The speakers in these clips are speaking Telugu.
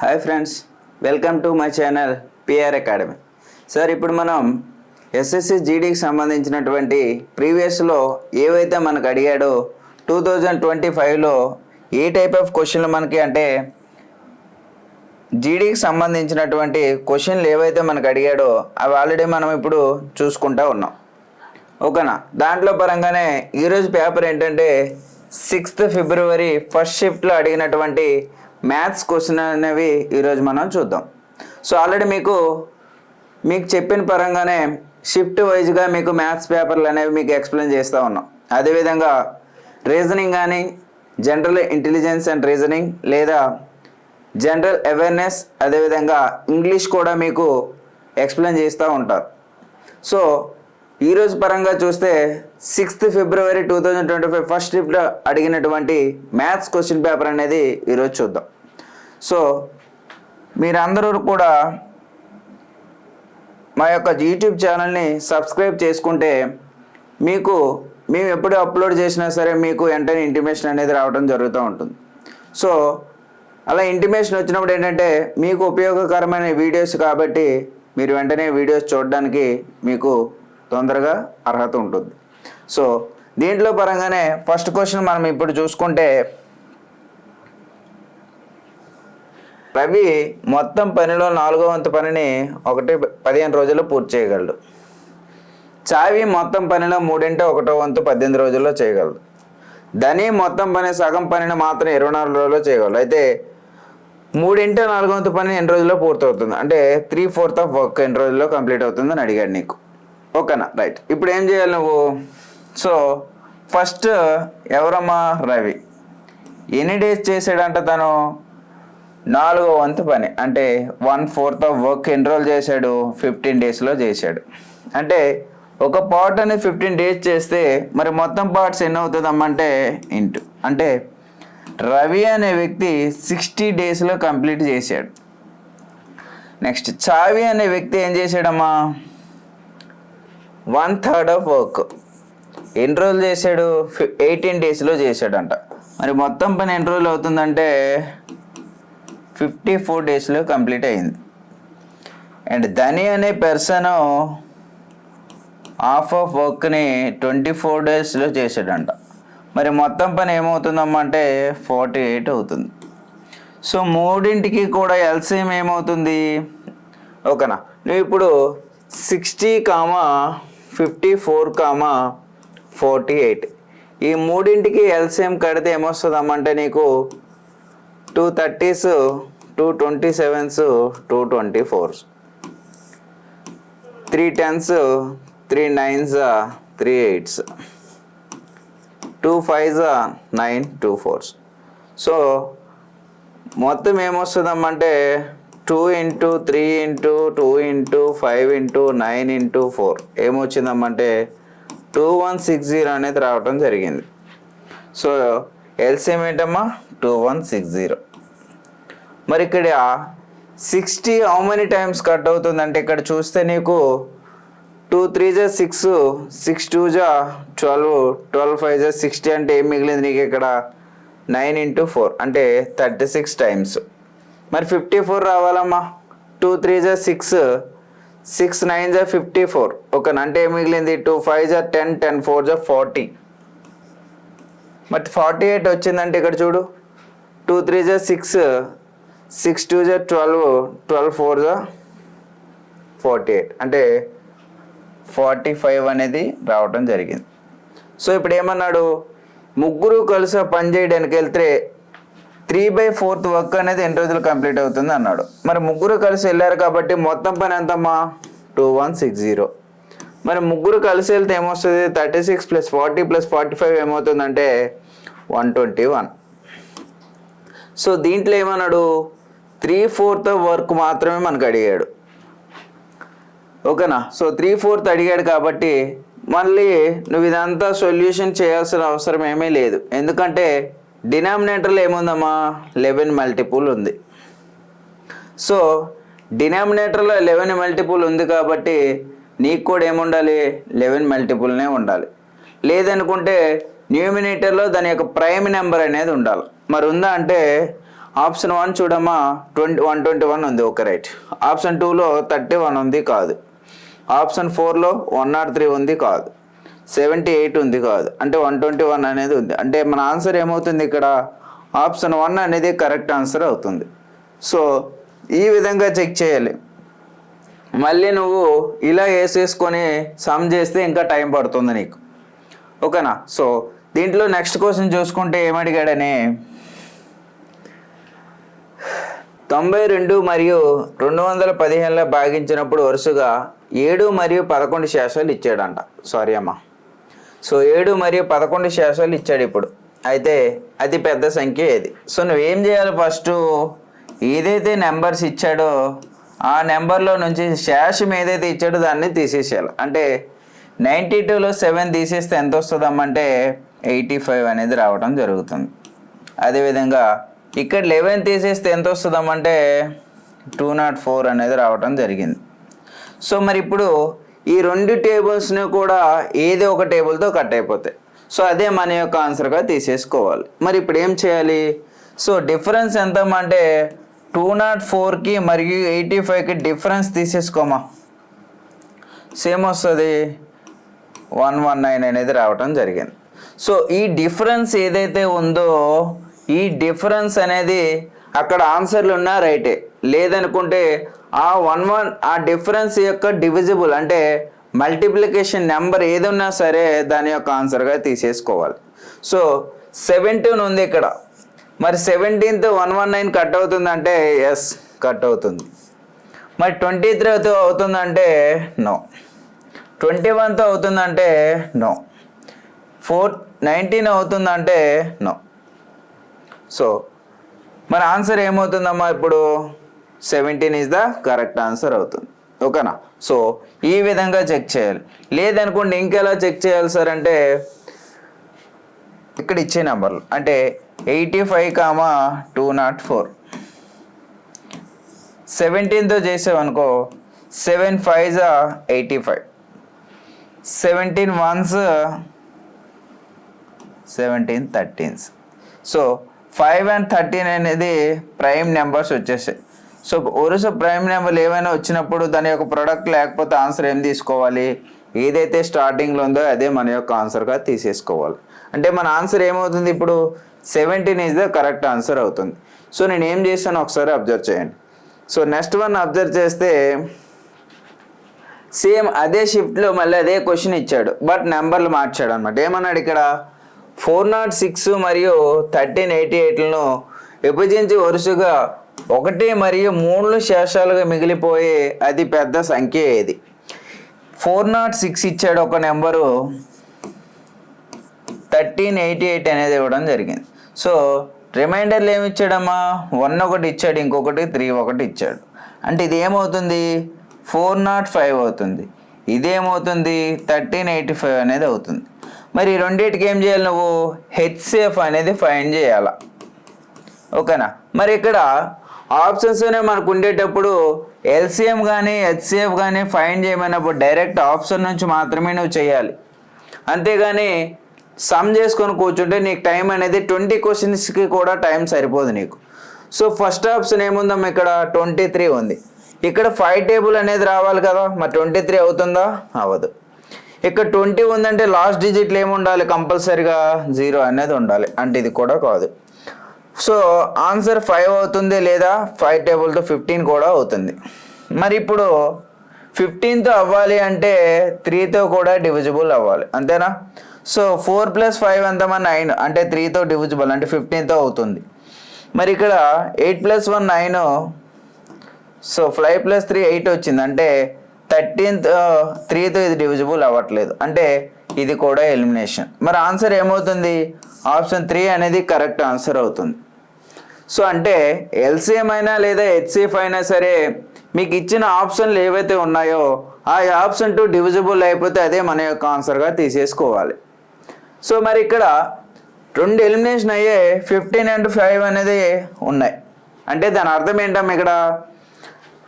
Hi friends, welcome to my channel PR academy. Sir, ఇప్పుడు మనం ఎస్ఎస్సి జీడీకి సంబంధించినటువంటి ప్రీవియస్లో ఏవైతే మనకు అడిగాడో 2025లో ఏ టైప్ ఆఫ్ క్వశ్చన్లు మనకి అంటే జీడీకి సంబంధించినటువంటి క్వశ్చన్లు ఏవైతే మనకు అడిగాడో అవి ఆల్రెడీ మనం ఇప్పుడు చూసుకుంటూ ఉన్నాం. ఓకేనా? దాంట్లో పరంగానే ఈరోజు పేపర్ ఏంటంటే 6th ఫిబ్రవరి ఫస్ట్ షిఫ్ట్లో అడిగినటువంటి మ్యాథ్స్ క్వశ్చన్ అనేవి ఈరోజు మనం చూద్దాం. సో ఆల్రెడీ మీకు చెప్పిన పరంగానే షిఫ్ట్ వైజ్గా మీకు మ్యాథ్స్ పేపర్లు అనేవి మీకు ఎక్స్ప్లెయిన్ చేస్తూ ఉన్నాం. అదేవిధంగా రీజనింగ్ కానీ జనరల్ ఇంటెలిజెన్స్ అండ్ రీజనింగ్ లేదా జనరల్ అవేర్నెస్ అదేవిధంగా ఇంగ్లీష్ కూడా మీకు ఎక్స్ప్లెయిన్ చేస్తూ ఉంటారు. సో ఈరోజు పరంగా చూస్తే 6th ఫిబ్రవరి 2025 ఫస్ట్ షిఫ్ట్లో అడిగినటువంటి మ్యాథ్స్ క్వశ్చన్ పేపర్ అనేది ఈరోజు చూద్దాం. సో మీరందరూ కూడా మా యొక్క యూట్యూబ్ ఛానల్ని సబ్స్క్రైబ్ చేసుకుంటే మేము ఎప్పుడు అప్లోడ్ చేసినా సరే మీకు వెంటనే ఇంటిమేషన్ అనేది రావడం జరుగుతూ ఉంటుంది. సో అలా ఇంటిమేషన్ వచ్చినప్పుడు ఏంటంటే మీకు ఉపయోగకరమైన వీడియోస్ కాబట్టి మీరు వెంటనే వీడియోస్ చూడడానికి మీకు తొందరగా అర్హత ఉంటుంది. సో దీంట్లో పరంగానే ఫస్ట్ క్వశ్చన్ మనం ఇప్పుడు చూసుకుంటే, రవి మొత్తం పనిలో 4వ వంతు పనిని 15 రోజుల్లో పూర్తి చేయగలడు. చావి మొత్తం పనిలో 1/3 వంతు 18 రోజుల్లో చేయగలదు. ధని మొత్తం పని సగం పనిని మాత్రం 24 రోజుల్లో చేయగలడు. అయితే 3/4 వంతు పని ఎన్ని రోజుల్లో పూర్తవుతుంది అంటే 3/4 ఆఫ్ వర్క్ ఎన్ని రోజుల్లో కంప్లీట్ అవుతుంది అని అడిగాడు నీకు. ఓకేనా? రైట్. ఇప్పుడు ఏం చేయాలి నువ్వు? సో ఫస్ట్ ఎవరమ్మా? రవి. ఎన్ని డేస్ చేసాడంట తను? 4వ వంతు పని అంటే 1/4 ఆఫ్ వర్క్ ఎన్ని రోజులు చేశాడు? 15 డేస్లో చేశాడు. అంటే ఒక పార్ట్ అనేది 15 డేస్ చేస్తే మరి మొత్తం పార్ట్స్ ఎన్ని అవుతుందమ్మా అంటే ఇంటూ అంటే రవి అనే వ్యక్తి 60 డేస్లో కంప్లీట్ చేశాడు. నెక్స్ట్ చావి అనే వ్యక్తి ఏం చేశాడమ్మా? 1/3 ఆఫ్ వర్క్ ఎన్ని రోజులు చేశాడు? 18 డేస్లో చేశాడంట. మరి మొత్తం పని ఎన్ని రోజులు అవుతుందంటే 54 డేస్లో కంప్లీట్ అయింది. అండ్ ధని అనే పర్సన్ హాఫ్ ఆఫ్ వర్క్ని 24 డేస్లో చేశాడంట. మరి మొత్తం పని ఏమవుతుందమ్మా అంటే 48 అవుతుంది. సో మూడింటికి కూడా ఎల్సిఎం ఏమవుతుంది? ఓకేనా? నువ్వు ఇప్పుడు 60, 54, 48 ఈ మూడింటికి ఎల్సిఎం కడితే ఏమొస్తుందమ్మా అంటే నీకు 2 30s, 2 27s, 2 24s, 3 10s, 3 9s, 3 8s, 2 5s, 9, 2 4s. So మొత్తం ఏమొస్తుందమ్మా అంటే 2 × 3 × 2 × 5 × 9 × 4 ఏమొచ్చిందమ్మంటే 2160 అనేది రావటం జరిగింది. సో ఎల్సిఎం ఏంటమ్మా? 2160. మరి ఇక్కడ 60 హౌ మెనీ టైమ్స్ కట్ అవుతుందంటే ఇక్కడ చూస్తే నీకు 2 3s 6, 6 2s 12, 12 5s 60 అంటే ఏం మిగిలింది నీకు ఇక్కడ? 9 × 4 అంటే 36 టైమ్స్. మరి 54 రావాలమ్మా. 2 3s 6, 6 9s 54. ఓకేనా? అంటే ఏం మిగిలింది? 2 5s 10, 10 4s 40. మరి 48 వచ్చిందంటే ఇక్కడ చూడు 2 3s 6, 6 2s 12, 12 4s 48 అంటే 45 అనేది రావటం జరిగింది. సో ఇప్పుడు ఏమన్నాడు? ముగ్గురు కలిసి పని చేయడానికి వెళ్తే 3/4 వర్క్ అనేది ఎన్ని రోజులు కంప్లీట్ అవుతుంది అన్నాడు. మరి ముగ్గురు కలిసి వెళ్ళారు కాబట్టి మొత్తం పని ఎంతమ్మా? 2160. మరి ముగ్గురు కలిసి వెళ్తే ఏమొస్తుంది? 36 + 40 + 45 ఏమవుతుందంటే 121. సో దీంట్లో ఏమన్నాడు? 3/4 వర్క్ మాత్రమే మనకు అడిగాడు. ఓకేనా? సో 3/4 అడిగాడు కాబట్టి మళ్ళీ నువ్వు ఇదంతా సొల్యూషన్ చేయాల్సిన అవసరం ఏమీ లేదు. ఎందుకంటే డినామినేటర్లో ఏముందమ్మా? 11 మల్టిపుల్ ఉంది. సో డినామినేటర్లో 11 మల్టిపుల్ ఉంది కాబట్టి నీకు కూడా ఏముండాలి? 11 మల్టిపుల్నే ఉండాలి. లేదనుకుంటే న్యూమినేటర్లో దాని యొక్క ప్రైమ్ నెంబర్ అనేది ఉండాలి. మరి ఉందా అంటే ఆప్షన్ 1 చూడమ్మా 121 ఉంది, ఓకే రైట్. ఆప్షన్ 2లో 31 ఉంది, కాదు. ఆప్షన్ 4లో 103 ఉంది, కాదు. 78 ఉంది, కాదు. అంటే 121 అనేది ఉంది. అంటే మన ఆన్సర్ ఏమవుతుంది ఇక్కడ, ఆప్షన్ 1 అనేది కరెక్ట్ ఆన్సర్ అవుతుంది. సో ఈ విధంగా చెక్ చేయాలి. మళ్ళీ నువ్వు ఇలా వేసేసుకొని సమ్ చేస్తే ఇంకా టైం పడుతుంది నీకు, ఓకేనా. సో దీంట్లో నెక్స్ట్ క్వశ్చన్ చూసుకుంటే ఏమడిగాడని, 92 మరియు 215 భాగించినప్పుడు వరుసగా 7 మరియు 11 శేషాలు ఇచ్చాడంట. సారీ అమ్మా. సో 7 మరియు 11 శేషాలు ఇచ్చాడు. ఇప్పుడు అయితే అతి పెద్ద సంఖ్య ఏది? సో నువ్వేం చేయాలి, ఫస్ట్ ఏదైతే నెంబర్స్ ఇచ్చాడో ఆ నెంబర్లో నుంచి శేషం ఏదైతే ఇచ్చాడో దాన్ని తీసేసేయాలి. అంటే 92లో 7 తీసేస్తే ఎంత వస్తుందమ్మంటే 85 అనేది రావడం జరుగుతుంది. అదేవిధంగా ఇక్కడ 11 తీసేస్తే ఎంత వస్తుందమ్మంటే 204 అనేది రావడం జరిగింది. సో మరి ఇప్పుడు ఈ రెండు టేబుల్స్ని కూడా ఏదో ఒక టేబుల్తో కట్ అయిపోతాయి. సో అదే మన యొక్క ఆన్సర్గా తీసేసుకోవాలి. మరి ఇప్పుడు ఏం చేయాలి? సో డిఫరెన్స్ ఎంతమ్మంటే 204కి మరియు 85కి డిఫరెన్స్ తీసేసుకోమా, సేమ్ వస్తుంది 119 అనేది రావటం జరిగింది. సో ఈ డిఫరెన్స్ ఏదైతే ఉందో ఈ డిఫరెన్స్ అనేది అక్కడ ఆన్సర్లు ఉన్నా రైటే, లేదనుకుంటే ఆ డిఫరెన్స్ యొక్క డివిజిబుల్ అంటే మల్టిప్లికేషన్ నెంబర్ ఏది ఉన్నా సరే దాని యొక్క ఆన్సర్గా తీసేసుకోవాలి. సో 17 ఉంది ఇక్కడ. మరి 17తో 119 కట్ అవుతుందంటే ఎస్ కట్ అవుతుంది. మరి 23తో అవుతుందంటే నో. 21తో అవుతుందంటే నో. 19 అవుతుందంటే నో. సో మరి ఆన్సర్ ఏమవుతుందమ్మా ఇప్పుడు 17 ఈజ్ ద కరెక్ట్ ఆన్సర్ అవుతుంది, ఓకేనా. సో ఈ విధంగా చెక్ చేయాలి. లేదనుకోండి ఇంకెలా చెక్ చేయాలి సార్ అంటే ఇక్కడ ఇచ్చే నెంబర్లు అంటే 85,204 17తో చేసావనుకో 7 5s 85, 17 1s 17 13s. So 5 and 13 అనేది ప్రైమ్ నెంబర్స్ వచ్చేసాయి. సో వరుస ప్రైమ్ నెంబర్లు ఏమైనా వచ్చినప్పుడు దాని యొక్క ప్రోడక్ట్ లేకపోతే ఆన్సర్ ఏం తీసుకోవాలి, ఏదైతే స్టార్టింగ్లో ఉందో అదే మన యొక్క ఆన్సర్గా తీసేసుకోవాలి. అంటే మన ఆన్సర్ ఏమవుతుంది ఇప్పుడు 17 ఈజ్ ద కరెక్ట్ ఆన్సర్ అవుతుంది. సో నేను ఏం చేశాను ఒకసారి అబ్జర్వ్ చేయండి. సో నెక్స్ట్ వన్ అబ్జర్వ్ చేస్తే సేమ్ అదే షిఫ్ట్లో మళ్ళీ అదే క్వశ్చన్ ఇచ్చాడు, బట్ నెంబర్లు మార్చాడు అనమాట. ఏమన్నాడు ఇక్కడ 406 మరియు 1388లను విభజించి వరుసగా 1 మరియు 3 శేషాలుగా మిగిలిపోయే అతి పెద్ద సంఖ్య ఏది? 406 ఇచ్చాడు ఒక నెంబరు, 1388 అనేది ఇవ్వడం జరిగింది. సో రిమైండర్లు ఏమి ఇచ్చాడమ్మా 1 ఒకటి ఇచ్చాడు, ఇంకొకటి 3 ఒకటి ఇచ్చాడు. అంటే ఇది ఏమవుతుంది 405 అవుతుంది, ఇదేమవుతుంది 1385 అనేది అవుతుంది. మరి ఈ రెండింటికి ఏం చేయాలి నువ్వు హెచ్సిఎఫ్ అనేది ఫైండ్ చేయాల, ఓకేనా. మరి ఇక్కడ ఆప్షన్స్నే మనకు ఉండేటప్పుడు ఎల్సిఎం కానీ హెచ్సిఎఫ్ కానీ ఫైండ్ చేయమన్నప్పుడు డైరెక్ట్ ఆప్షన్ నుంచి మాత్రమే నువ్వు చేయాలి. అంతేగాని సమ్ చేసుకొని కూర్చుంటే నీకు టైం అనేది 20 క్వశ్చన్స్కి కూడా టైం సరిపోదు నీకు. సో ఫస్ట్ ఆప్షన్ ఏముందమ్మా ఇక్కడ 23 ఉంది. ఇక్కడ 5 టేబుల్ అనేది రావాలి కదా, మరి 23 అవుతుందా? అవ్వదు. ఇక్కడ 20 ఉందంటే లాస్ట్ డిజిట్లు ఏమి ఉండాలి, కంపల్సరీగా 0 అనేది ఉండాలి, అంటే ఇది కూడా కాదు. సో ఆన్సర్ 5 అవుతుంది, లేదా 5 టేబుల్తో 15 కూడా అవుతుంది. మరి ఇప్పుడు 15తో అవ్వాలి అంటే 3తో కూడా డివిజిబుల్ అవ్వాలి, అంతేనా. సో 4 + 5 ఎంతమా 9, అంటే 3తో డివిజిబుల్ అంటే 15తో అవుతుంది. మరి ఇక్కడ 8 + 1 9, సో 5 + 3 8 వచ్చింది, అంటే 3తో ఇది డివిజిబుల్ అవ్వట్లేదు, అంటే ఇది కూడా ఎలిమినేషన్. మరి ఆన్సర్ ఏమవుతుంది ఆప్షన్ 3 అనేది కరెక్ట్ ఆన్సర్ అవుతుంది. సో అంటే ఎల్సిఎం అయినా లేదా హెచ్సిఎఫ్ అయినా సరే మీకు ఇచ్చిన ఆప్షన్లు ఏవైతే ఉన్నాయో ఆ ఆప్షన్ 2 డివిజిబుల్ అయిపోతే అదే మన యొక్క ఆన్సర్గా తీసేసుకోవాలి. సో మరి ఇక్కడ 2 ఎలిమినేషన్ అయ్యే 15 and 5 అనేది ఉన్నాయి. అంటే దాని అర్థం ఏంటమ్మా ఇక్కడ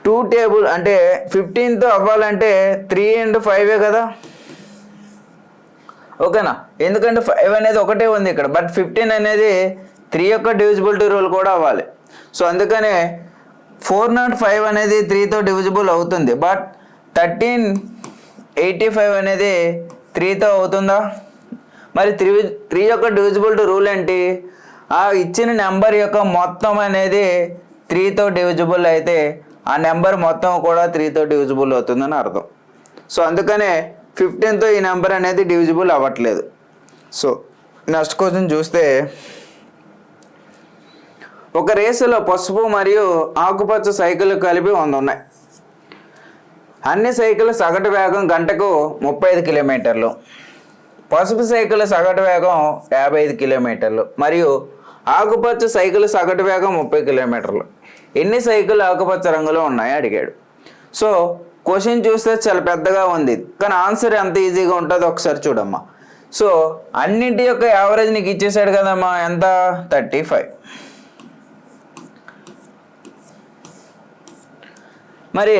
2 టేబుల్ అంటే 15తో అవ్వాలంటే 3 and 5 కదా, ఓకేనా. ఎందుకంటే 5 అనేది ఒకటే ఉంది ఇక్కడ, బట్ 15 అనేది 3 యొక్క డివిజిబిలిటీ రూల్ కూడా అవ్వాలి. సో అందుకనే 405 అనేది 3తో డివిజిబుల్ అవుతుంది, బట్ 1385 అనేది 3తో అవుతుందా? మరి 3 యొక్క డివిజిబిలిటీ రూల్ ఏంటి? ఆ ఇచ్చిన నెంబర్ యొక్క మొత్తం అనేది 3తో డివిజిబుల్ అయితే ఆ నెంబర్ మొత్తం కూడా 3తో డివిజిబుల్ అవుతుందని అర్థం. సో అందుకనే 15తో ఈ నెంబర్ అనేది డివిజిబుల్ అవ్వట్లేదు. సో నెక్స్ట్ క్వశ్చన్ చూస్తే, ఒక రేసులో పసుపు మరియు ఆకుపచ్చ సైకిల్ కలిపి 100 ఉన్నాయి. అన్ని సైకిల్ సగటు వేగం గంటకు 35 కిలోమీటర్లు, పసుపు సైకిల్ సగటు వేగం 55 కిలోమీటర్లు మరియు ఆకుపచ్చ సైకిల్ సగటు వేగం 30 కిలోమీటర్లు. ఎన్ని సైకిల్ ఆకుపచ్చ రంగులో ఉన్నాయి అడిగాడు. సో క్వశ్చన్ చూస్తే చాలా పెద్దగా ఉంది, కానీ ఆన్సర్ ఎంత ఈజీగా ఉంటుందో ఒకసారి చూడమ్మా. సో అన్నింటి యొక్క యావరేజ్ నీకు ఇచ్చేసాడు కదమ్మా, ఎంత? 35. మరి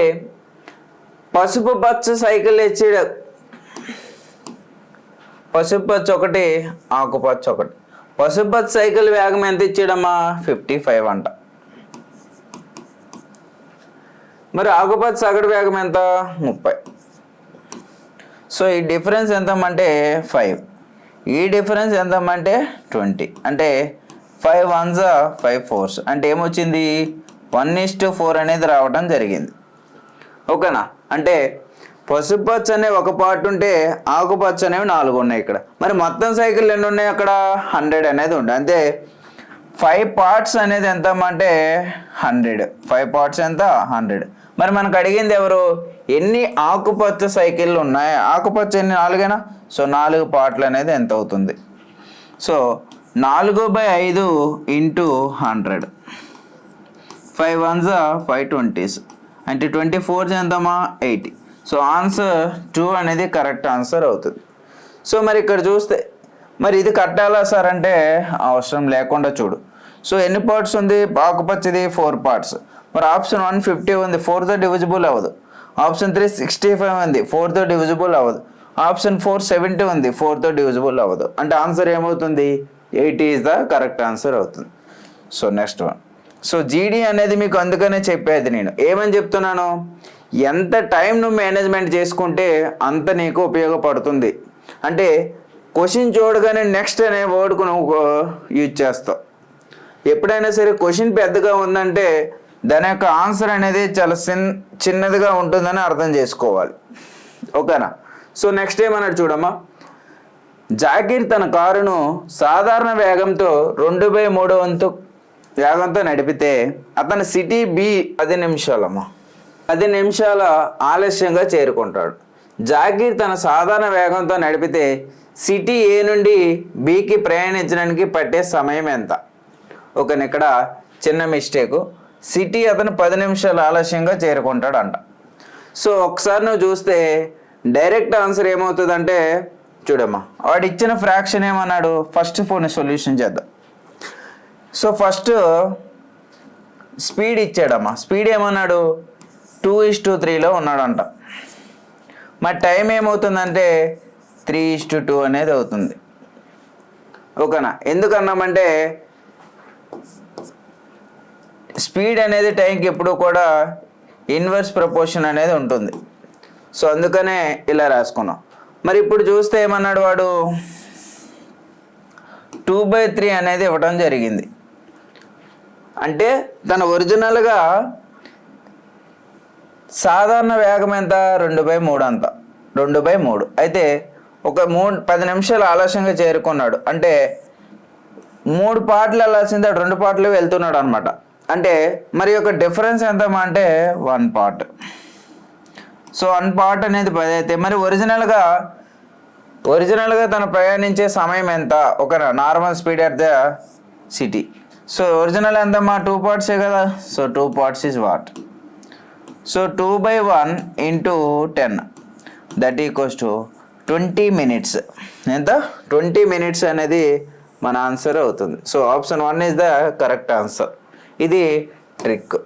పసుపు పచ్చ సైకిల్ ఇచ్చాడు, పసుపు పచ్చ ఒకటి, ఆకుపచ్చ ఒకటి. పసుపు పచ్చ సైకిల్ వేగం ఎంత ఇచ్చాడమ్మా? 55 అంట. మరి ఆకుపచ్చ సగటు వేగం ఎంత? 30. సో ఈ డిఫరెన్స్ ఎంతమంటే 5, ఈ డిఫరెన్స్ ఎంతమంటే 20. అంటే 5 1s 5 4s అంటే ఏమొచ్చింది? 1:4 అనేది రావడం జరిగింది. ఓకేనా? అంటే పసుపచ్చ అనే ఒక పార్ట్ ఉంటే ఆకుపచ్చ అనేవి 4 ఉన్నాయి ఇక్కడ. మరి మొత్తం సైకిల్ ఎన్ని ఉన్నాయి అక్కడ? 100 అనేది ఉంది. అంటే 5 పార్ట్స్ అనేది ఎంత అంటే 100. 5 పార్ట్స్ ఎంత? 100. మరి మనకు అడిగింది ఎవరు? ఎన్ని ఆకుపచ్చ సైకిళ్ళు ఉన్నాయి? ఆకుపచ్చ ఎన్ని? 4 సో 4 పార్ట్లు అనేది ఎంత అవుతుంది? సో 4/5 ఇంటూ 100, 5 1s 5 20s అంటే 24 ఎంతమా? 80. సో ఆన్సర్ 2 అనేది కరెక్ట్ ఆన్సర్ అవుతుంది. సో మరి ఇక్కడ చూస్తే మరి ఇది కట్టాలా సార్ అంటే అవసరం లేకుండా చూడు. సో ఎన్ని పార్ట్స్ ఉంది? ఆకుపచ్చది 4 పార్ట్స్. మరి ఆప్షన్ 1 50 ఉంది, 4తో డివిజిబుల్ అవ్వదు. ఆప్షన్ 3 65 ఉంది, 4తో డివిజిబుల్ అవ్వదు. ఆప్షన్ 4 70 ఉంది, 4తో డివిజిబుల్ అవ్వదు. అంటే ఆన్సర్ ఏమవుతుంది? 80 ఈజ్ ద కరెక్ట్ ఆన్సర్ అవుతుంది. So next one. సో జీడీ అనేది మీకు అందుకనే చెప్పేది, నేను ఏమని చెప్తున్నాను, ఎంత టైం నువ్వు మేనేజ్మెంట్ చేసుకుంటే అంత నీకు ఉపయోగపడుతుంది. అంటే క్వశ్చన్ చూడగానే నెక్స్ట్ అనే వర్డ్కు నువ్వు యూజ్ చేస్తావు. ఎప్పుడైనా సరే క్వశ్చన్ పెద్దగా ఉందంటే దాని యొక్క ఆన్సర్ అనేది చాలా చిన్నదిగా ఉంటుందని అర్థం చేసుకోవాలి. ఓకేనా? సో నెక్స్ట్ ఏమన్నాడు చూడమ్మా. జాకీర్ తన కారును సాధారణ వేగంతో 2/3 వంతు వేగంతో నడిపితే అతను సిటీ బి 10 నిమిషాలమ్మా 10 నిమిషాల ఆలస్యంగా చేరుకుంటాడు. జాకీర్ తన సాధారణ వేగంతో నడిపితే సిటీ ఏ నుండి బికి ప్రయాణించడానికి పట్టే సమయం ఎంత? ఓకేనా? ఇక్కడ చిన్న మిస్టేకు, సిటీ అతను 10 నిమిషాలు ఆలస్యంగా చేరుకుంటాడు అంట. సో ఒకసారి నువ్వు చూస్తే డైరెక్ట్ ఆన్సర్ ఏమవుతుందంటే చూడమ్మా, వాడు ఇచ్చిన ఫ్రాక్షన్ ఏమన్నాడు? ఫస్ట్ సొల్యూషన్ చేద్దాం. సో ఫస్ట్ స్పీడ్ ఇచ్చాడమ్మా. స్పీడ్ ఏమన్నాడు? 2:3లో ఉన్నాడంట. మరి టైం ఏమవుతుందంటే 3:2 అనేది అవుతుంది. ఓకేనా? ఎందుకన్నామంటే స్పీడ్ అనేది టైంకి ఎప్పుడు కూడా ఇన్వర్స్ ప్రపోర్షన్ అనేది ఉంటుంది. సో అందుకనే ఇలా రాసుకున్నాం. మరి ఇప్పుడు చూస్తే ఏమన్నాడు వాడు? 2/3 అనేది ఇవ్వడం జరిగింది. అంటే తన ఒరిజినల్గా సాధారణ వేగం ఎంత? 2/3 అంత, 2/3. అయితే ఒక 10 నిమిషాలు ఆలస్యంగా చేరుకున్నాడు అంటే 3 పార్ట్లు వెళ్ళాల్సిందే 2 పార్ట్లు వెళ్తున్నాడు అనమాట. అంటే మరి యొక్క డిఫరెన్స్ ఎంతమా అంటే 1 పార్ట్. సో 1 పార్ట్ అనేది 10 అయితే మరి ఒరిజినల్గా తను ప్రయాణించే సమయం ఎంత? ఒక normal speed at the city. So original ఎంతమ్మా? 2 పార్ట్సే కదా. So 2 parts is what? So 2/1 into 10 that equals to 20 minutes. ఎంత? 20 minutes అనేది మన ఆన్సర్ అవుతుంది. So option 1 is the correct answer. ఇది ట్రిక్.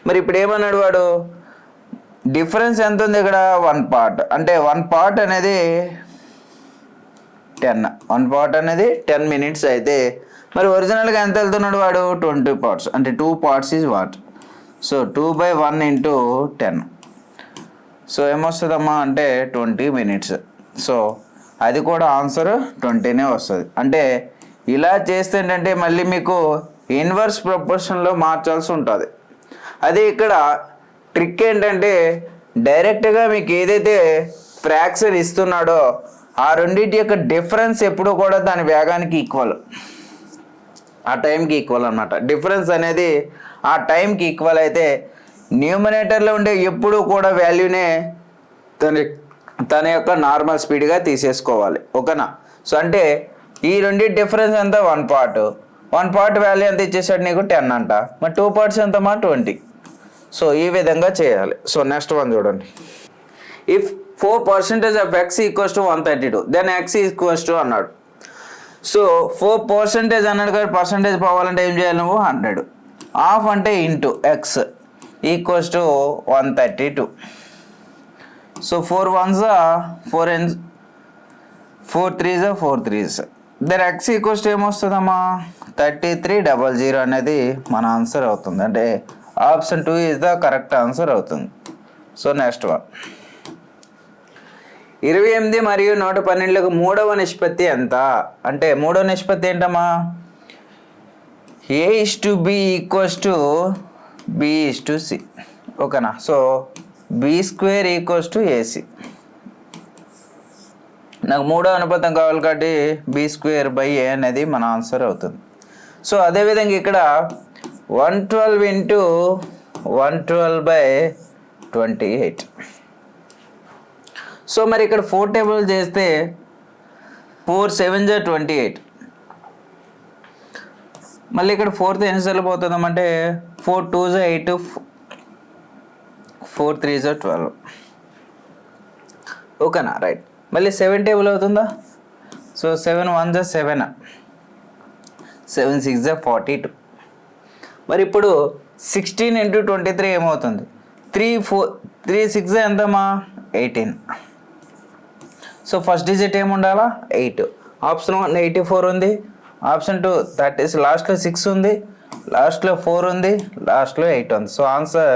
మరి ఇప్పుడు ఏమన్నాడు వాడు? డిఫరెన్స్ ఎంత ఉంది ఇక్కడ? 1 పార్ట్. అంటే 1 పార్ట్ అనేది 10. 1 పార్ట్ అనేది 10 minutes అయితే మరి ఒరిజినల్గా ఎంత వెళ్తున్నాడు వాడు 20 పార్ట్స్, అంటే 2 parts is what? So 2/1 into 10. So ఏమొస్తుందమ్మా అంటే 20 minutes. సో అది కూడా ఆన్సర్ 20నే వస్తుంది. అంటే ఇలా చేస్తే ఏంటంటే మళ్ళీ మీకు ఇన్వర్స్ ప్రపోర్షన్లో మార్చాల్సి ఉంటుంది. అదే ఇక్కడ ట్రిక్ ఏంటంటే డైరెక్ట్గా మీకు ఏదైతే ఫ్రాక్షన్ ఇస్తున్నాడో ఆ రెండింటి యొక్క డిఫరెన్స్ ఎప్పుడూ కూడా దాని వేగానికి ఈక్వల్, ఆ టైంకి ఈక్వల్ అన్నమాట. డిఫరెన్స్ అనేది ఆ టైంకి ఈక్వల్ అయితే న్యూమరేటర్లో ఉండే ఎప్పుడూ కూడా వాల్యూనే తన యొక్క నార్మల్ స్పీడ్గా తీసేసుకోవాలి. ఓకేనా? సో అంటే ఈ రెండింటి డిఫరెన్స్ ఎంత? 1 part. 1 part వాల్యూ ఎంత ఇచ్చేసాడు నీకు? 10 అంట. మరి 2 parts ఎంతమా? 20. సో ఈ విధంగా చేయాలి. సో నెక్స్ట్ వన్ చూడండి. If 4% of x equals to 132 then x equals to అన్నాడు. సో 4% అన్నాడు కదా, పర్సంటేజ్ పోవాలంటే ఏం చేయాలి నువ్వు? 100. హాఫ్ అంటే into x equals to 132. So 4 1s 4 n 4 3s 4 3s. దర్ ఎక్స్ ఈక్వల్స్ టు ఏమొస్తుందమ్మా? 3300 అనేది మన ఆన్సర్ అవుతుంది. అంటే option 2 is the correct answer అవుతుంది. So next one. 28 మరియు 112లకు మూడవ నిష్పత్తి ఎంత? అంటే మూడవ నిష్పత్తి ఏంటమ్మా? A:B equals to B:C. ఓకేనా? So B² equals to AC. నాకు మూడో అనుపాతం కావాలి కాబట్టి B²/A అనేది మన ఆన్సర్ అవుతుంది. సో అదేవిధంగా ఇక్కడ 112 ఇంటూ 112/28. సో మరి ఇక్కడ 4 టేబుల్ చేస్తే 4 7s 28. మళ్ళీ ఇక్కడ 4th ఎన్నిసార్లు పోతుందామంటే 4 2s 8, 4 3s 12. ఓకేనా? రైట్. మళ్ళీ 7 టేబుల్ అవుతుందా? So 7 1s 7, 7 6s 42. మరి ఇప్పుడు 16 ఇంటూ 23 ఏమవుతుంది? 3 6 ఎంతమ్మా? 18. సో ఫస్ట్ డిజిట్ ఏముండాలా? 8. ఆప్షన్ 1 84 ఉంది, ఆప్షన్ 2 30, లాస్ట్లో 6 ఉంది, లాస్ట్లో 4 ఉంది, లాస్ట్లో 8 ఉంది. So answer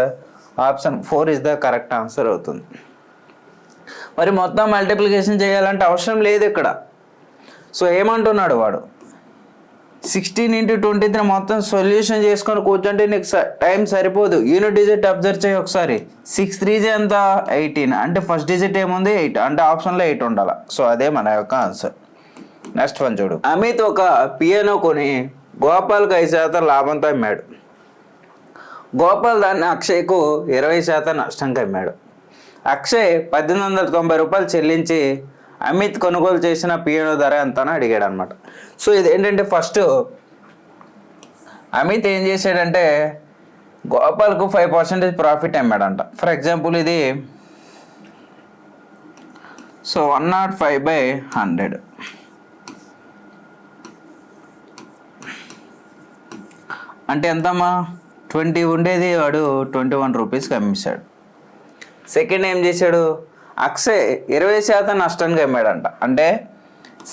option 4 is the correct answer అవుతుంది. మరి మొత్తం మల్టిప్లికేషన్ చేయాలంటే అవసరం లేదు ఇక్కడ. సో ఏమంటున్నాడు వాడు? 16 ఇంటూ 23 మొత్తం సొల్యూషన్ చేసుకొని కూర్చుంటే నీకు టైం సరిపోదు. యూనిట్ డిజిట్ అబ్జర్వ్ చేయి ఒకసారి. 6 3s ఎంత? 18. అంటే ఫస్ట్ డిజిట్ ఏముంది? 8. అంటే ఆప్షన్లో 8 ఉండాలి. సో అదే మన యొక్క ఆన్సర్. నెక్స్ట్ వన్ చూడు. అమిత్ ఒక పియానో కొని గోపాల్కి 5% లాభంతో అమ్మాడు. గోపాల్ దాన్ని అక్షయ్కు 20% నష్టంగా అమ్మాడు. అక్షయ్ 1890 రూపాయలు చెల్లించి అమిత్ కొనుగోలు చేసిన పియానో ధర ఎంత అని అడిగాడు అనమాట. సో ఇది ఏంటంటే ఫస్ట్ అమిత్ ఏం చేశాడంటే గోపాల్కు 5% ప్రాఫిట్ అమ్మాడంట. ఫర్ ఎగ్జాంపుల్ ఇది సో 105/100 అంటే ఎంతమ్మా? 20 ఉండేది వాడు 21 రూపీస్కి అమ్మేశాడు. సెకండ్ ఏం చేశాడు? అక్షయ్ 20% నష్టానికి అమ్మాడంట. అంటే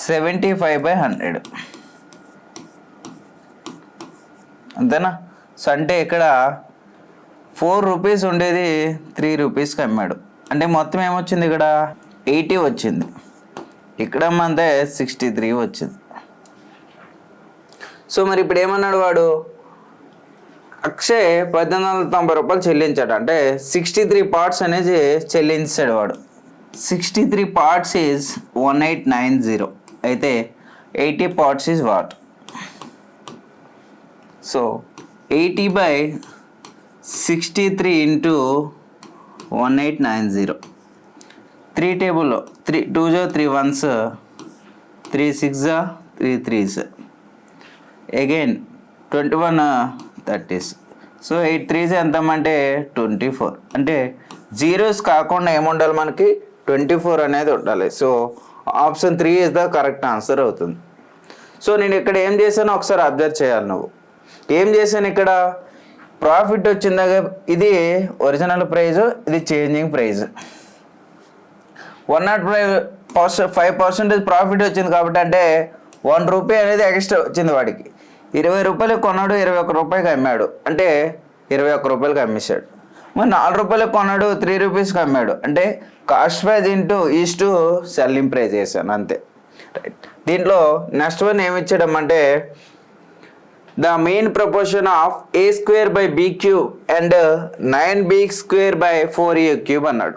75/100 అంతేనా? సో అంటే ఇక్కడ 4 రూపీస్ ఉండేది 3 రూపీస్కి అమ్మాడు. అంటే మొత్తం ఏమొచ్చింది? ఇక్కడ 80 వచ్చింది. ఇక్కడ అంతే 63 వచ్చింది. సో మరి ఇప్పుడు ఏమన్నాడు వాడు? అక్షయ్ 1890 రూపాయలు చెల్లించాడు. అంటే 63 పార్ట్స్ అనేది చెల్లించాడు వాడు. 63 parts is 1890. అయితే 80 parts is what? So 80/63 into 1890. 3 టేబుల్లో 3 2s 3 1s 3 6s 3 3s again 21 30s. So 8 3s ఎంతమంటే 24. అంటే జీరోస్ కాకుండా ఏముండాలి మనకి? 24 అనేది ఉండాలి. So option 3 is the correct answer అవుతుంది. సో నేను ఇక్కడ ఏం చేశానో ఒకసారి అబ్జర్వ్ చేయాలి నువ్వు. ఏం చేశాను ఇక్కడ? ప్రాఫిట్ వచ్చిందా? ఇది ఒరిజినల్ ప్రైజ్, ఇది చేంజింగ్ ప్రైజ్. 105% ప్రాఫిట్ వచ్చింది కాబట్టి అంటే 1 రూపీ అనేది ఎక్స్ట్రా వచ్చింది వాడికి. రూపాయలు కొన్నాడు, 21 రూపాయలకి అమ్మాడు, అంటే 21 రూపాయలకి అమ్మేశాడు. మరి 4 రూపాయలకి కొన్నాడు, 3 రూపీస్కి అమ్మాడు, అంటే cost price into is to selling price చేశాను అంతే. రైట్. దీంట్లో నెక్స్ట్ వన్ ఏమి ఇచ్చడం అంటే the mean proportion of a square by b cube and 9b square by 4a cube అన్నాడు.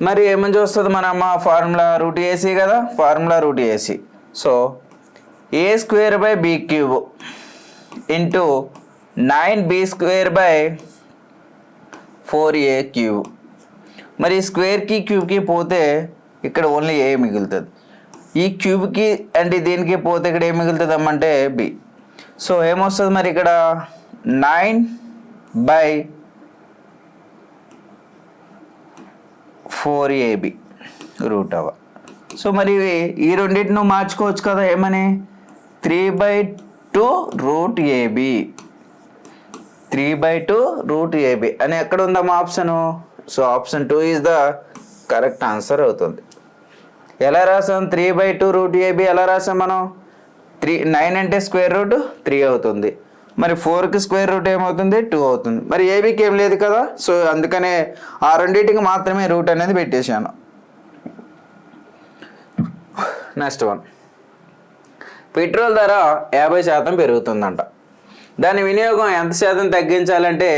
మరి ఏమని చూస్తుంది మన అమ్మ ఫార్ములా రూట్ ఏసీ కదా, formula root AC. So a square by b cube into 9b square by 4a cube. మరి స్క్వేర్కి క్యూబ్కి పోతే ఇక్కడ ఓన్లీ ఏ మిగులుతుంది, ఈ క్యూబ్కి అండ్ దీనికి పోతే ఇక్కడ ఏం మిగులుతుంది అమ్మంటే బి. సో ఏమొస్తుంది మరి ఇక్కడ 9/4ab రూట్ అవ. సో మరి ఈ రెండింటిని నువ్వు మార్చుకోవచ్చు కదా, ఏమని 3/2 రూట్ ఏబి, 3/2 రూట్ ఏబి అని ఎక్కడ ఉందమ్మా option. So option 2 is the correct answer అవుతుంది. ఎలా రాసాం 3/2 రూట్ ఏబి ఎలా రాసాం మనం, 9 అంటే స్క్వేర్ రూట్ 3 అవుతుంది, మరి 4కి స్క్వేర్ రూట్ ఏమవుతుంది 2 అవుతుంది, మరి ఏబీకి ఏం లేదు కదా. సో అందుకనే ఆ రెండింటికి మాత్రమే రూట్ అనేది పెట్టేశాను. నెక్స్ట్ వన్, పెట్రోల్ ధర 50% పెరుగుతుందంట, దాని వినియోగం ఎంత శాతం తగ్గించాలంటే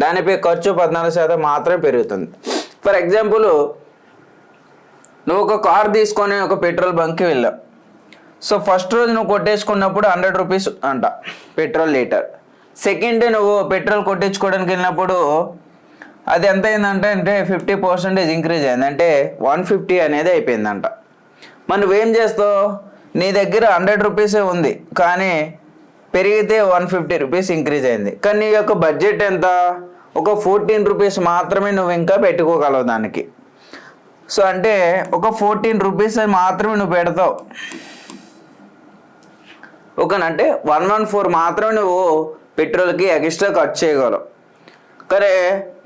దానిపై ఖర్చు 14% మాత్రమే పెరుగుతుంది. ఫర్ ఎగ్జాంపుల్ నువ్వు ఒక కార్ తీసుకొని ఒక పెట్రోల్ బంక్కి వెళ్ళావు. సో ఫస్ట్ రోజు నువ్వు కొట్టేసుకున్నప్పుడు 100 రూపీస్ అంట పెట్రోల్ లీటర్. సెకండ్ డే నువ్వు పెట్రోల్ కొట్టించుకోవడానికి వెళ్ళినప్పుడు అది ఎంత అయిందంటే 50% ఇంక్రీజ్ అయింది, అంటే 150 అనేది అయిపోయిందంట. మరి నువ్వేం చేస్తావు, నీ దగ్గర 100 రూపీసే ఉంది కానీ పెరిగితే 150 రూపీస్ ఇంక్రీజ్ అయింది, కానీ నీ యొక్క బడ్జెట్ ఎంత, ఒక 14 రూపీస్ మాత్రమే నువ్వు ఇంకా పెట్టుకోగలవు దానికి. సో అంటే ఒక 14 రూపీస్ మాత్రమే నువ్వు పెడతావు, ఓకేనంటే 114 మాత్రమే నువ్వు పెట్రోల్కి ఎక్స్ట్రా ఖర్చు చేయగలవు. కానీ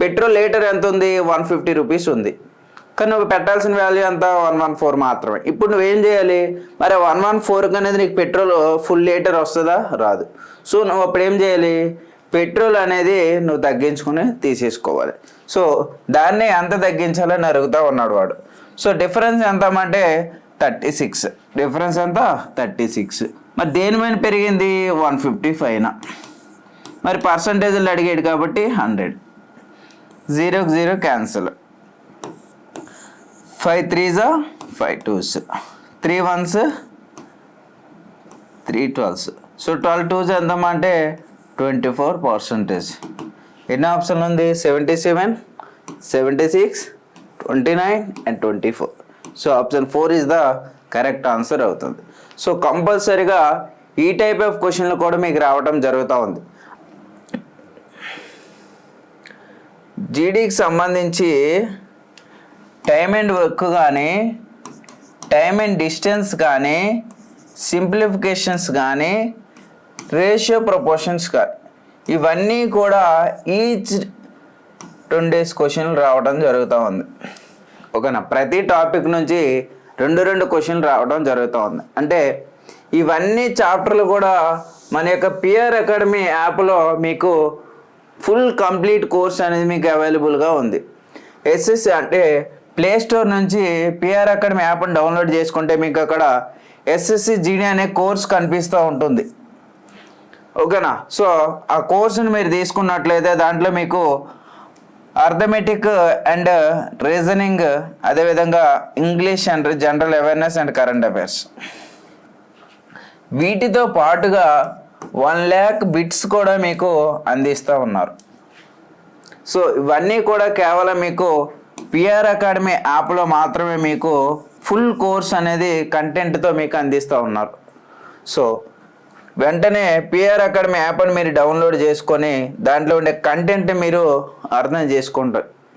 పెట్రోల్ లీటర్ ఎంత ఉంది 150 రూపీస్ ఉంది, కానీ నువ్వు పెట్టాల్సిన వాల్యూ ఎంత 114 మాత్రమే. ఇప్పుడు నువ్వేం చేయాలి, మరి 114 అనేది నీకు పెట్రోల్ ఫుల్ లీటర్ వస్తుందా, రాదు. సో నువ్వు అప్పుడు ఏం చేయాలి, పెట్రోల్ అనేది నువ్వు తగ్గించుకుని తీసేసుకోవాలి. సో దాన్ని ఎంత తగ్గించాలని అడుగుతా ఉన్నాడు వాడు. సో డిఫరెన్స్ ఎంత అంటే 36, డిఫరెన్స్ ఎంత 36. మరి దేని మీద పెరిగింది 150 పైన, మరి పర్సంటేజ్లు అడిగాడు కాబట్టి 100, 0కి 0 cancel, 5 3s 5 2s, 3 1s 3 12s. So 12 2s ఎంతమంటే 24%. ఎన్ని ఆప్షన్లు ఉంది 77, 76, 29 and 24. So option 4 is the correct answer అవుతుంది. సో కంపల్సరీగా ఈ టైప్ ఆఫ్ క్వశ్చన్లు కూడా మీకు రావడం జరుగుతూ ఉంది. జీడీకి సంబంధించి టైమ్ అండ్ వర్క్ కానీ, టైమ్ అండ్ డిస్టెన్స్ కానీ, సింప్లిఫికేషన్స్ కానీ, రేషియో ప్రపోర్షన్స్ కానీ, ఇవన్నీ కూడా ఈచ్ 2 days క్వశ్చన్లు రావడం జరుగుతూ ఉంది. ఓకేనా, ప్రతి టాపిక్ నుంచి 2 క్వశ్చన్లు రావడం జరుగుతూ ఉంది. అంటే ఇవన్నీ చాప్టర్లు కూడా మన యొక్క పిఆర్ అకాడమీ యాప్లో మీకు ఫుల్ కంప్లీట్ కోర్స్ అనేది మీకు అవైలబుల్గా ఉంది. ఎస్ఎస్సి అంటే ప్లే స్టోర్ నుంచి పిఆర్ అకాడమీ యాప్ని డౌన్లోడ్ చేసుకుంటే మీకు అక్కడ ఎస్ఎస్సి జీడీ అనే కోర్స్ కనిపిస్తూ ఉంటుంది. ఓకేనా, సో ఆ కోర్సుని మీరు తీసుకున్నట్లయితే దాంట్లో మీకు అర్థమెటిక్ అండ్ రీజనింగ్, అదేవిధంగా English and general awareness and current affairs, వీటితో పాటుగా 1 lakh బిట్స్ కూడా మీకు అందిస్తూ ఉన్నారు. సో ఇవన్నీ కూడా కేవలం మీకు పిఆర్ అకాడమీ యాప్లో మాత్రమే మీకు ఫుల్ కోర్స్ అనేది కంటెంట్తో మీకు అందిస్తూ ఉన్నారు. సో వెంటనే పిఆర్ అకాడమీ యాప్ని మీరు డౌన్లోడ్ చేసుకొని దాంట్లో ఉండే కంటెంట్ మీరు అర్థం చేసుకుంటారు.